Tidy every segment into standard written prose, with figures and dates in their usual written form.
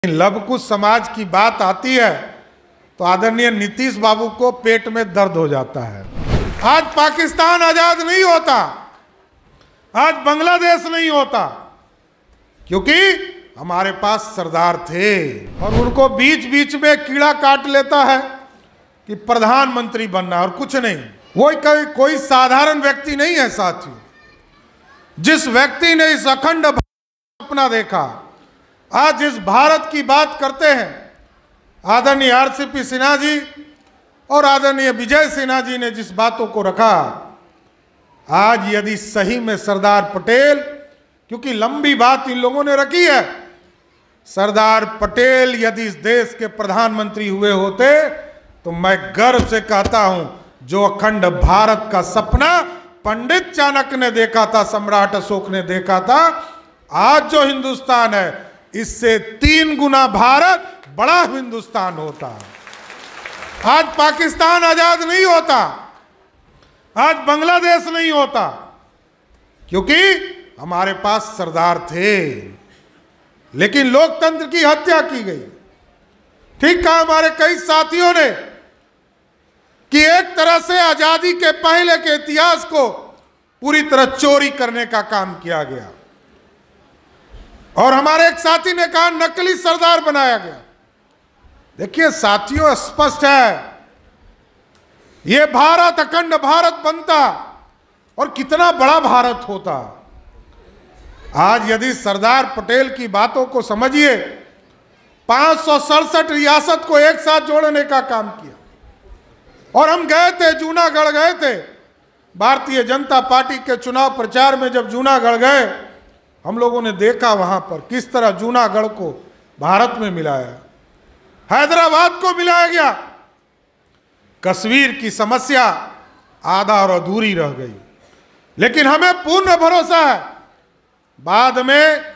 Love कुश समाज की बात आती है तो आदरणीय नीतीश बाबू को पेट में दर्द हो जाता है। आज पाकिस्तान आजाद नहीं होता, आज बांग्लादेश नहीं होता, क्योंकि हमारे पास सरदार थे। और उनको बीच बीच में कीड़ा काट लेता है कि प्रधानमंत्री बनना और कुछ नहीं। वो कोई साधारण व्यक्ति नहीं है साथियों। जिस व्यक्ति ने इस अखंड सपना देखा, आज इस भारत की बात करते हैं, आदरणीय आरसीपी सिन्हा जी और आदरणीय विजय सिन्हा जी ने जिस बातों को रखा, आज यदि सही में सरदार पटेल, क्योंकि लंबी बात इन लोगों ने रखी है, सरदार पटेल यदि इस देश के प्रधानमंत्री हुए होते तो मैं गर्व से कहता हूं, जो अखंड भारत का सपना पंडित चाणक्य ने देखा था, सम्राट अशोक ने देखा था, आज जो हिंदुस्तान है इससे 3 गुना भारत बड़ा हिंदुस्तान होता। आज पाकिस्तान आजाद नहीं होता, आज बांग्लादेश नहीं होता, क्योंकि हमारे पास सरदार थे। लेकिन लोकतंत्र की हत्या की गई। ठीक कहा हमारे कई साथियों ने कि एक तरह से आजादी के पहले के इतिहास को पूरी तरह चोरी करने का काम किया गया। और हमारे एक साथी ने कहा नकली सरदार बनाया गया। देखिए साथियों, स्पष्ट है, यह भारत अखंड भारत बनता और कितना बड़ा भारत होता। आज यदि सरदार पटेल की बातों को समझिए, 567 रियासत को एक साथ जोड़ने का काम किया। और हम गए थे, जूनागढ़ गए थे, भारतीय जनता पार्टी के चुनाव प्रचार में जब जूनागढ़ गए, हम लोगों ने देखा वहां पर किस तरह जूनागढ़ को भारत में मिलाया, हैदराबाद को मिलाया गया। कश्मीर की समस्या आधा और अधूरी रह गई। लेकिन हमें पूर्ण भरोसा है, बाद में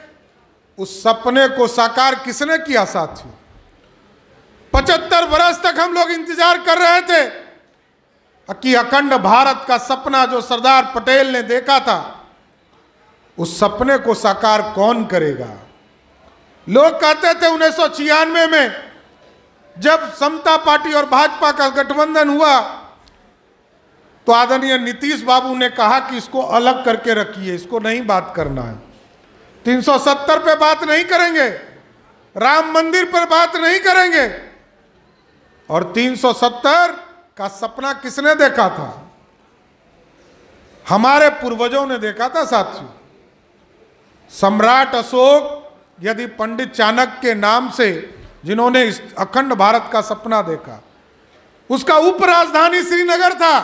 उस सपने को साकार किसने किया साथियों? 75 वर्ष तक हम लोग इंतजार कर रहे थे कि अखंड भारत का सपना जो सरदार पटेल ने देखा था, उस सपने को साकार कौन करेगा? लोग कहते थे 1996 में जब समता पार्टी और भाजपा का गठबंधन हुआ तो आदरणीय नीतीश बाबू ने कहा कि इसको अलग करके रखिए, इसको नहीं बात करना है, 370 पे बात नहीं करेंगे, राम मंदिर पर बात नहीं करेंगे। और 370 का सपना किसने देखा था? हमारे पूर्वजों ने देखा था साथियों। सम्राट अशोक यदि पंडित चाणक्य के नाम से, जिन्होंने इस अखंड भारत का सपना देखा, उसका उपराजधानी श्रीनगर था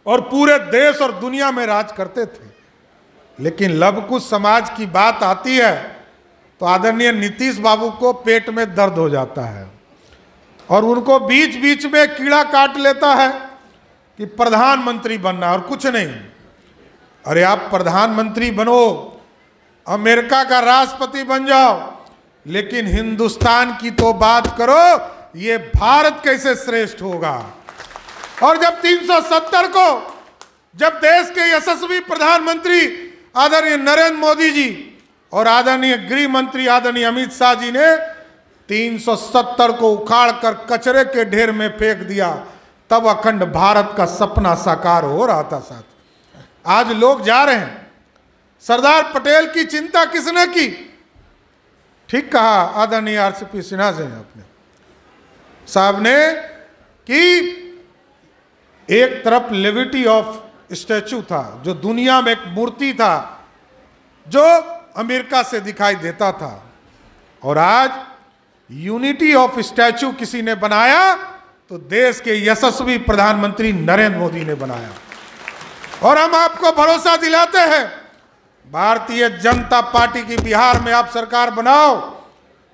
और पूरे देश और दुनिया में राज करते थे। लेकिन लव कुश समाज की बात आती है तो आदरणीय नीतीश बाबू को पेट में दर्द हो जाता है और उनको बीच बीच में कीड़ा काट लेता है कि प्रधानमंत्री बनना और कुछ नहीं। अरे आप प्रधानमंत्री बनो, अमेरिका का राष्ट्रपति बन जाओ, लेकिन हिंदुस्तान की तो बात करो, ये भारत कैसे श्रेष्ठ होगा। और जब 370 को, जब देश के यशस्वी प्रधानमंत्री आदरणीय नरेंद्र मोदी जी और आदरणीय गृह मंत्री आदरणीय अमित शाह जी ने 370 को उखाड़ कर कचरे के ढेर में फेंक दिया, तब अखंड भारत का सपना साकार हो रहा था साथ। आज लोग जा रहे हैं। सरदार पटेल की चिंता किसने की? ठीक कहा आदरणीय आरसीपी सिन्हा से अपने साहब ने कि एक तरफ लिबर्टी ऑफ स्टैचू था, जो दुनिया में एक मूर्ति था जो अमेरिका से दिखाई देता था, और आज यूनिटी ऑफ स्टैचू किसी ने बनाया तो देश के यशस्वी प्रधानमंत्री नरेंद्र मोदी ने बनाया। और हम आपको भरोसा दिलाते हैं, भारतीय जनता पार्टी की बिहार में आप सरकार बनाओ।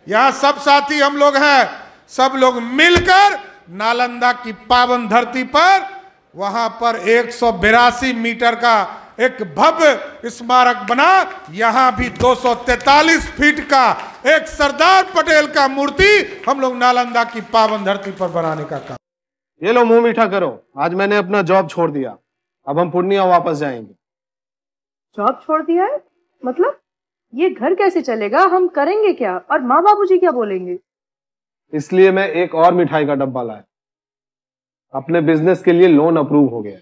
यहां सब साथी हम लोग हैं, सब लोग मिलकर नालंदा की पावन धरती पर, वहां पर 182 मीटर का एक भव्य स्मारक बना, यहां भी 243 फीट का एक सरदार पटेल का मूर्ति हम लोग नालंदा की पावन धरती पर बनाने का काम। ये लो मुंह मीठा करो, आज मैंने अपना जॉब छोड़ दिया, अब हम पूर्णिया वापस जाएंगे। जॉब छोड़ दिया है? मतलब ये घर कैसे चलेगा, हम करेंगे क्या और माँ बाबूजी क्या बोलेंगे? इसलिए मैं एक और मिठाई का डब्बा लाया। अपने बिजनेस के लिए लोन अप्रूव हो गया।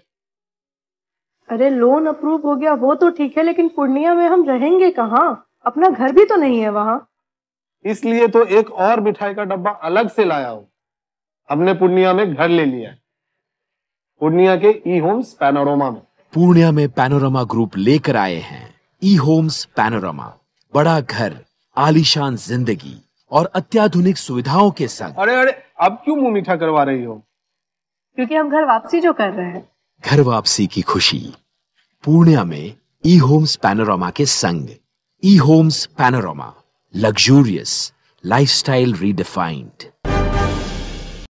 अरे लोन अप्रूव हो गया वो तो ठीक है, लेकिन पूर्णिया में हम रहेंगे कहाँ? अपना घर भी तो नहीं है वहाँ। इसलिए तो एक और मिठाई का डब्बा अलग से लाया हूं। हमने पूर्णिया में घर ले लिया है, पूर्णिया के ई होम्स पैनोरमा में। पूर्णिया में पैनोरमा ग्रुप लेकर आए हैं ई होम्स पैनोरमा। बड़ा घर, आलीशान जिंदगी और अत्याधुनिक सुविधाओं के संग। अरे अरे, अब क्यों मुंह मीठा करवा रही हो? क्योंकि हम घर वापसी जो कर रहे हैं। घर वापसी की खुशी पूर्णिया में ई होम्स पैनोरमा के संग। E Homes Panorama, luxurious lifestyle redefined.